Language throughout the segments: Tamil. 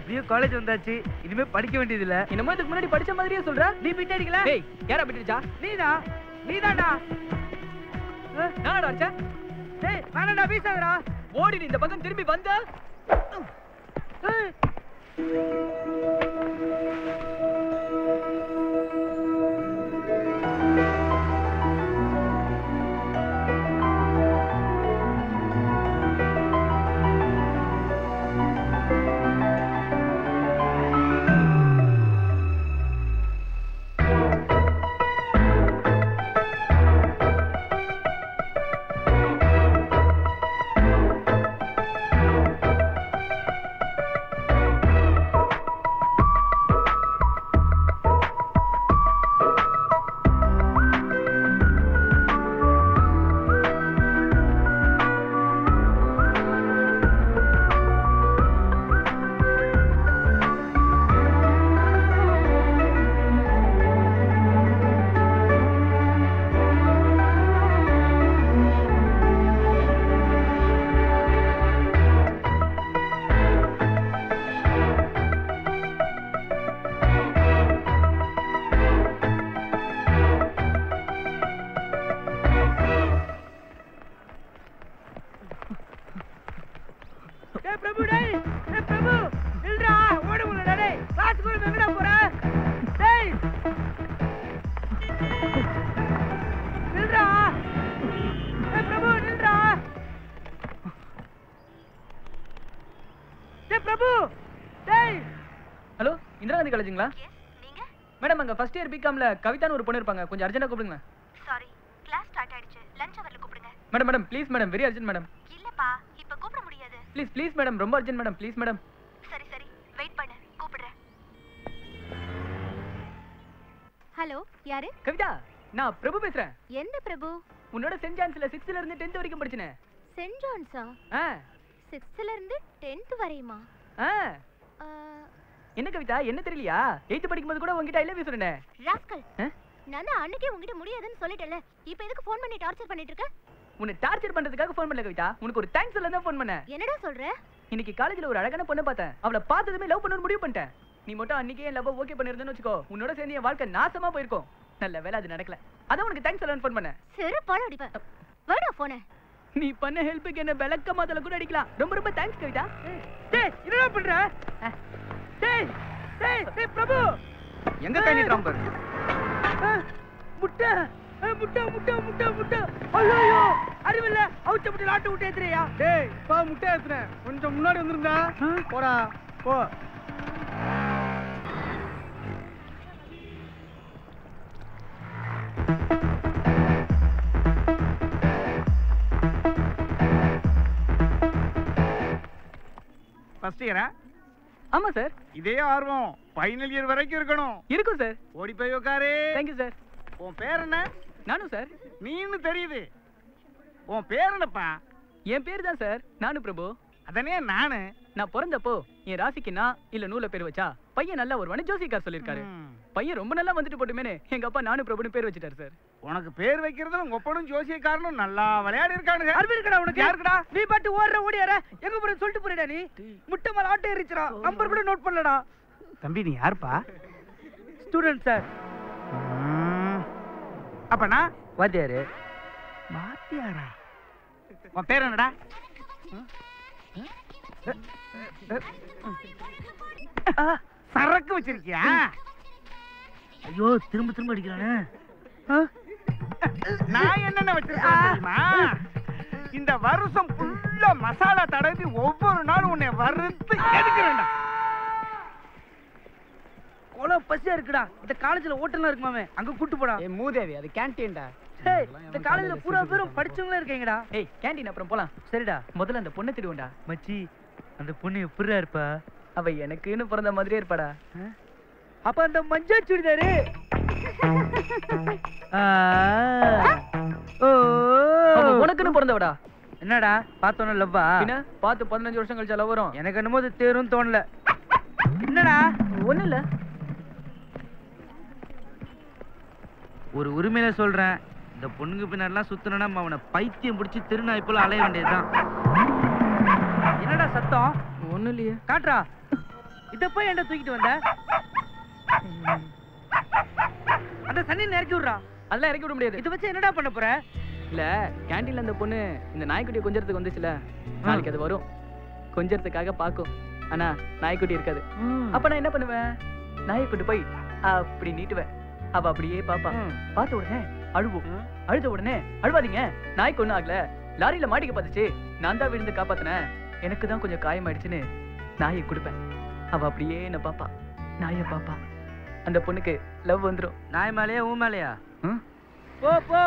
எப்படியோ காலேஜ் வந்தாச்சு, இனிமே படிக்க வேண்டியது இல்ல. என்னமோ இதுக்கு முன்னாடி படிச்ச மாதிரியே சொல்ற. நீ பிட் அடிக்கல? டேய் யாரா பிட் அடிச்சா? நீதான்டா. நானடா அடிச்சா? டேய் நானடா வீசாதடா. ஓடி இந்த பக்கம் திரும்பி வந்தா காலேஜ்ங்களா? நீங்க? மேடம் அங்க ஃபர்ஸ்ட் இயர் பிகாம்ல கவிதான்னு ஒரு பொண்ணு இருப்பாங்க. கொஞ்சம் அர்ஜென்ட்டா கூப்பிடுங்க. சாரி, கிளாஸ் ஸ்டார்ட் ஆயிடுச்சு. லஞ்ச் அவர்ல கூப்பிடுங்க. Madam please madam, very urgent madam. இல்லப்பா, இப்ப கூப்பிட முடியாது. ப்ளீஸ் மேடம், ரொம்ப அர்ஜென்ட் மேடம், ப்ளீஸ் மேடம். சரி வெயிட் பண்ணு, கூப்பிடுறேன். ஹலோ, யாரு? கவிதா, நான் பிரபு பேசுறேன். எந்த பிரபு? உன்னோட சென்ட் ஜான்ஸ்ல 6th ல இருந்து 10th வரைக்கும் படிச்சனே. சென்ட் ஜான்ஸா? 6th ல இருந்து 10th வரையுமா? என்ன கவிதா, என்ன தெரியலையா? 8th படிக்கும்போது கூட உன்கிட்ட ஐ லவ் யூ சொன்னேன். ராஸ்கல், நான் தான் அன்னைக்கே உன்கிட்ட முடியாதுன்னு சொல்லிட்டேன்ல. இப்போ எதுக்கு ஃபோன் பண்ணி டார்ச்சர் பண்ணிட்டு இருக்க? உன்னை டார்ச்சர் பண்றதுக்காக ஃபோன் பண்ணல கவிதா, உனக்கு ஒரு தேங்க்ஸ் சொல்ல தான் ஃபோன் பண்ணேன். என்னடா சொல்ற? இன்னைக்கு காலேஜ்ல ஒரு அழகான பொண்ணை பார்த்தேன். அவளை பார்த்ததுமே லவ் பண்ணனும் முடிவு பண்ணிட்டேன். நீ மட்டும் அன்னைக்கே என் லவ் ஓகே பண்ணிருந்தேன்னு வெச்சுக்கோ, உன்னோட சேர்ந்து என் வாழ்க்கை நாசமா போயிருக்கும். நல்ல வேளை அது நடக்கல. அதான் உனக்கு தேங்க்ஸ் சொல்லணும்னு ஃபோன் பண்ணேன். செருப்பால அடிப்பேன். வேடா போனே. நீ பண்ண ஹெல்ப்புக்கு என்ன விளக்க மாதல கூட அடிக்கலாம். ரொம்ப ரொம்ப தேங்க்ஸ் கவிதா. டேய் என்னடா பண்ற? டேய் பிரபு எங்க கை நீட்றான் பாரு. முட்டை முட்டை முட்டை முட்டை முட்டை. ஐயோ அறிவில்ல, அவுச்ச முட்டை லாட்டு விட்டு ஏத்துறியா? டேய் பா முட்டை ஏத்துறேன், கொஞ்சம் முன்னாடி வந்திருந்தா. போடா போ. ஃபர்ஸ்ட் இயரா? ஆமா சார். இதே ஆர்வம் ஃபைனல் இயர் வரைக்கும் இருக்கணும். இருக்கும் சார். ஓடி போய் உட்காரு. Thank you sir. உன் பேர் என்ன? நானு சார். நீன்னு தெரியுது. உன் பேர் என்னப்பா? என் பேர் தான் சார், நானு பிரபு. அதனே நானு. நான் பிறந்தப்போ என் ராசிக்கு நான் இல்ல நூல பேர் வச்சா பையன் நல்லா வருவானு ஜோசிக்கார் சொல்லிருக்காரு. பையன் ரொம்ப நல்லா வந்துட்டு போட்டுமேனே எங்க அப்பா நானு பிரபுன்னு பேர் வச்சிட்டாரு சார். உனக்கு பேர் வைக்கிறதுல உங்க அப்பனும் ஜோசியக்காரனும் நல்லா விளையாடி இருக்கானுங்க. அறிவு இருக்கடா உனக்கு? யாருக்கடா? நீ பாட்டு ஓடியார எங்க போற சொல்லிட்டு போறடா நீ. முட்டை மேல ஆட்டோ ஏறிச்சடா. நம்பர் கூட நோட் பண்ணலடா. தம்பி நீ யாருப்பா? Student sir. அப்பனா வாத்தியாரு. வாத்தியாரா? உன் பேர் என்னடா? சரக்கு வச்சிருக்கியா? ஐயோ திரும்ப திரும்ப அடிக்கிறானே. நான் என்னென்ன வச்சிருக்கேன் தெரியுமா? இந்த வருஷம் ஃபுல்லா மசாலா தடவி ஒவ்வொரு நாளும் உன்னை வறுத்து எடுக்கிறேன்டா. கொலை பசியா இருக்குடா. இந்த காலேஜ்ல ஹோட்டல்லாம் இருக்குமாமே, அங்க கூட்டு போடா. ஏய் மூதேவி, அது கேண்டீன்டா. டேய் இந்த காலேஜ்ல பூரா பேரும் படிச்சவங்களே இருக்கீங்கடா. ஏய் கேண்டீன் அப்புறம் போலாம். சரிடா, முதல்ல அந்த பொண்ணை தேடுவோம்டா. மச்சி அந்த பொண்ணு எப்படிடா இருப்பா? அவ எனக்குன்னு பிறந்த மாதிரியே இருப்பாடா. அப்ப அந்த மஞ்சள் சுடிதாரு. உனக்குன்னு பிறந்தவடா. என்னடா பார்த்தோன்னு லவ்வா? என்ன பார்த்து 15 வருஷம் கழிச்சா லவ் வரும்? எனக்கு என்னமோ அது தேரும் தோணல. என்னடா? ஒண்ணு இல்ல. ஒரு உரிமையில சொல்றேன், இந்த பொண்ணுங்க பின்னாடிலாம் சுத்தணும்னா அவனை பைத்தியம் பிடிச்சி திருநாய் போல அலைய வேண்டியதுதான். என்னடா சத்தம்? ஒண்ணு இல்லையே. காட்டுறா. இத போய் என்ன தூக்கிட்டு வந்த? அந்த சன்னில இறக்கி விடுறா. அதெல்லாம் இறக்கி விட முடியாது. இத வச்சு என்னடா பண்ண போற? இல்ல கேண்டீன்ல அந்த பொண்ணு இந்த நாய்க்குட்டியை கொஞ்சறதுக்கு வந்துச்சுல, நாளைக்கு அது வரும். கொஞ்சறதுக்காக பாக்கும். ஆனா நாய்க்குட்டி இருக்காது. அப்ப நான் என்ன பண்ணுவேன்? நாயை கொண்டு போய் அப்படி நீட்டுவேன். அவ அப்படியே பாப்பா. பார்த்த உடனே அழுவும். அழுத உடனே அழுவாதீங்க, நாய்க்கு ஒண்ணும் ஆகல, லாரியில மாட்டிக்க பார்த்துச்சு, நான் தான் விழுந்து காப்பாத்தினேன், எனக்கு தான் கொஞ்சம் காயமாயிடுச்சுன்னு நாயை கொடுப்பேன். அவ அப்படியே என்ன பாப்பா, நாயை பாப்பா. அந்த பொண்ணுக்கு லவ் வந்துரும். நாய் மேலையா ஊ மேலையா? போ போ,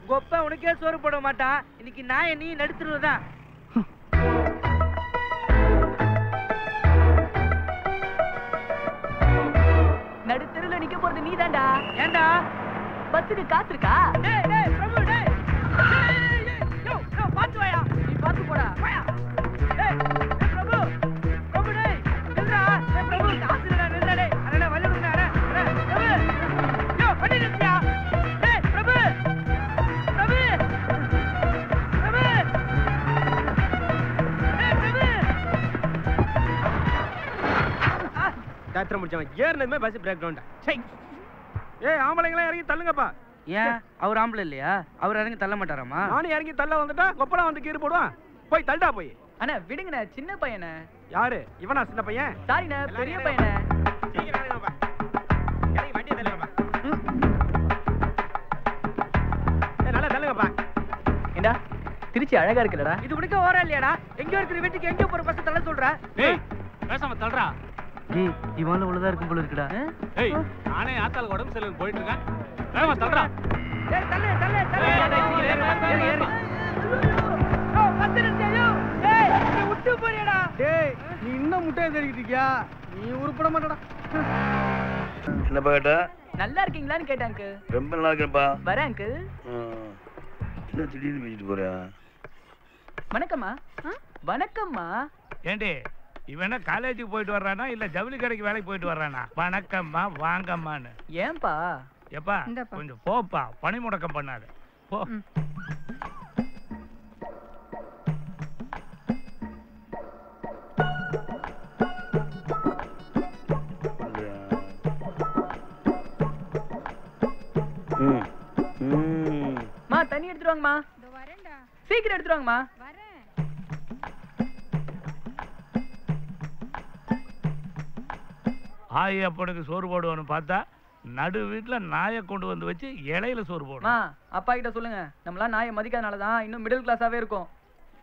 கொப்ப உனக்கே சோறு போட மாட்டான். இன்னைக்கு நாயை நீ நடுத்துருவதான். நடுத்தருல நிக்க போறது நீ தான்டா. ஏண்டா பஸ்ஸுக்கு காத்திருக்கா? டேய் டேய் பிரபு டேய். யோ யோ பாத்து வாயா. நீ பாத்து போடா. வாயா. டேய் பிரபு. பிரபு டேய். நில்றா. டேய் பிரபு காசுடா நில்றா டேய். அடடே வலி விடுங்க அட. பிரபு. யோ வண்டி நிறுத்தியா. டேய் பிரபு. பிரபு. பிரபு. டேய் பிரபு. டாக்டர் முடிச்சவன் ஏர்னதுமே பஸ் பிரேக் டவுன். சை. ஏய் ஆம்பளைங்களா இறங்கி தள்ளுங்கப்பா. ஏன் அவர் ஆம்பளை இல்லையா? அவர் இறங்கி தள்ள மாட்டாராமா? நானும் இறங்கி தள்ள வந்துட்டா கொப்பளம் வந்து கீறு போடுவான். போய் தள்ளுடா போய். அண்ணா விடுங்கண்ணே, சின்ன பையனே. யாரு இவனா சின்ன பையன்? சாரிண்ணே, பெரிய பையனே. சீக்கிரம் இறங்குங்கப்பா. இறங்கி வண்டியை தள்ளுங்கப்பா. நல்லா தள்ளுங்கப்பா. ஏண்டா திருச்சி அழகா இருக்குல்லடா. இது உனக்கு ஓரா இல்லையாடா? எங்க இருக்கிற வீட்டுக்கு எங்க போற பஸ் தள்ள சொல்ற? டேய் பேசாம தள்ளுடா. டேய் இவனால உள்ளதா இருக்கும் போல இருக்குடா. ஏய் நானே ஆத்தால உடம்பு சரியில்லை போயிட்டு இருக்கேன். வேகமா தள்ளுடா. டேய் தள்ளு தள்ளு தள்ளு. ஏறு ஏறு. ஓ பஸ் நிறுத்தியா? டேய் நீ விட்டு போறியடா. டேய் நீ இன்னும் முட்டையை தேடிட்டு இருக்கியா? நீ உருப்பட மாட்டடா. என்னப்பா கேட்டா? நல்லா இருக்கீங்களான்னு கேட்டேன் அங்கிள். ரொம்ப நல்லா இருக்கேன்ப்பா. வரேன் அங்கிள். என்ன திடீர்னு பேசிட்டு போறியா? வணக்கம்மா. வணக்கம்மா. ஏண்டி இவன காலேஜுக்கு போயிட்டு வர்றானா இல்ல ஜவுளி கடைக்கு வேலைக்கு போயிட்டு வர்றானா? வணக்கம்மா வாங்கம்மான்னு. ஏன்பா? எப்பா கொஞ்சம் போப்பா, பணி முடக்கம் பண்ணாத போ. மா தண்ணி எடுத்துட்டு வாங்கம்மா. சீக்கிரம் எடுத்துட்டு வாங்கம்மா. ஆய் அப்பனுக்கு சோறு போடுவான்னு பார்த்தா நடு வீட்டுல நாயை கொண்டு வந்து வச்சு இலையில சோறு போடும். அப்பா கிட்ட சொல்லுங்க, நம்மளாம் நாயை மதிக்காதனாலதான் இன்னும் மிடில் கிளாஸாவே இருக்கும்.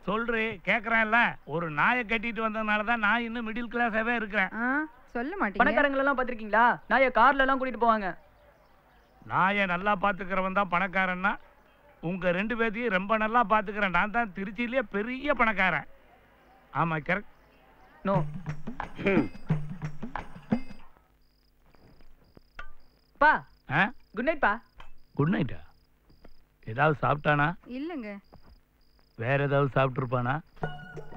சொல்றே கேக்குறான்ல, ஒரு நாயை கட்டிட்டு வந்ததுனாலதான் நான் இன்னும் மிடில் கிளாஸாவே இருக்கிறேன். சொல்ல மாட்டீங்க. பணக்காரங்க எல்லாம் பாத்திருக்கீங்களா? நாயை கார்ல எல்லாம் கூட்டிட்டு போவாங்க. நாயை நல்லா பாத்துக்கிறவன் தான் பணக்காரன்னா, உங்க ரெண்டு பேர்த்தையும் ரொம்ப நல்லா பாத்துக்கிறேன். நான் தான் திருச்சியிலேயே பெரிய பணக்காரன். ஆமா கரெக்ட். நோ. பா குட் நைட் பா. குட் நைட்டா? ஏதாவது சாப்பிட்டானா? இல்லங்க. வேற ஏதாவது சாப்பிட்டு இருப்பானா?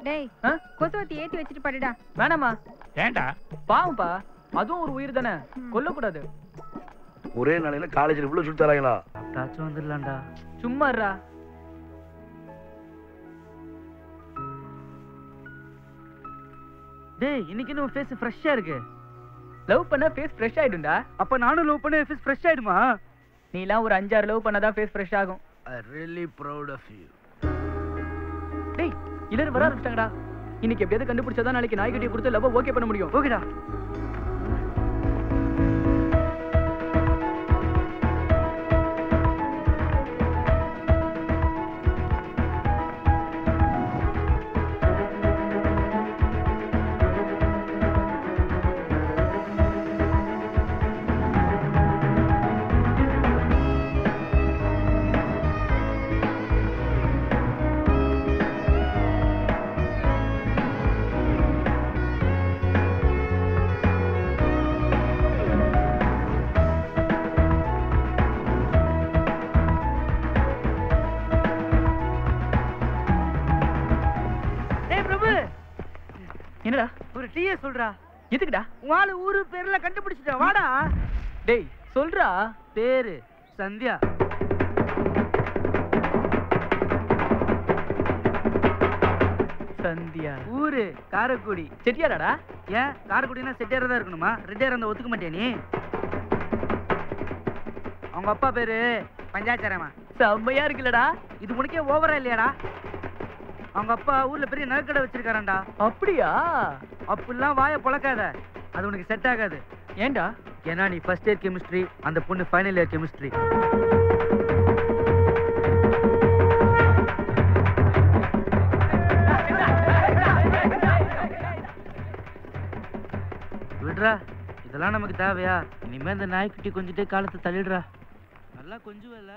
டேய் கொசுவத்தி ஏத்தி வச்சிட்டு பாடுடா. வேணாமா. ஏண்டா? பாவம்பா, அதுவும் ஒரு உயிர் தானே, கொல்லக்கூடாது. ஒரே நாளையில காலேஜ்ல இவ்வளவு சுட்டு தராங்களா? தாச்சும் வந்துடலாம்டா. சும்மா இருடா. டேய் இன்னைக்கு உன் ஃபேஸ் ஃப்ரெஷ்ஷா இருக்கு. லவ் பண்ணா ஃபேஸ் ஃப்ரெஷ் ஆயிடும்டா. அப்ப நானும் லவ் பண்ண ஃபேஸ் ஃப்ரெஷ் ஆயிடுமா? நீலாம் ஒரு 5-6 லவ் பண்ணாதான் ஃபேஸ் ஃப்ரெஷ் ஆகும். I really proud of you. டேய் எல்லாரும் வர ஆரம்பிச்சிட்டாங்கடா. இன்னைக்கு எப்படியாவது கண்டுபிடிச்சாதான் நாளைக்கு நாய்க்குட்டியை கொடுத்து லவ் ஓகே பண்ண முடியும். ஓகேடா. என்னடா ஒரு டீயே சொல்றா. எதுக்குடா? உன் ஆளு ஊரு பேர்ல கண்டுபிடிச்சிட்ட. வாடா. டேய் சொல்றா. பேரு சந்தியா. சந்தியா ஊரு காரைக்குடி. செட்டியாராடா? ஏன் காரைக்குடினா செட்டியாரா தான் இருக்கணுமா? ரெட்டியாரா இருந்தா ஒத்துக்க மாட்டியா நீ? அவங்க அப்பா பேரு பஞ்சாச்சாரமா. செம்மையா இருக்குல்லடா. இது உனக்கே ஓவரா இல்லையாடா? அவங்க அப்பா ஊர்ல பெரிய நகைக்கடை வச்சிருக்காராண்டா. அப்படியா? அப்படிலாம் வாயை பொழக்காத, அது உனக்கு செட் ஆகாது. ஏன்டா? ஏன்னா நீ ஃபர்ஸ்ட் இயர் கெமிஸ்ட்ரி, அந்த பொண்ணு ஃபைனல் இயர் கெமிஸ்ட்ரி. விடுறா, இதெல்லாம் நமக்கு தேவையா? இனிமே இந்த நாய்க்குட்டி கொஞ்சிட்டே காலத்தை தள்ளிடுறா. நல்லா கொஞ்சம் இல்ல.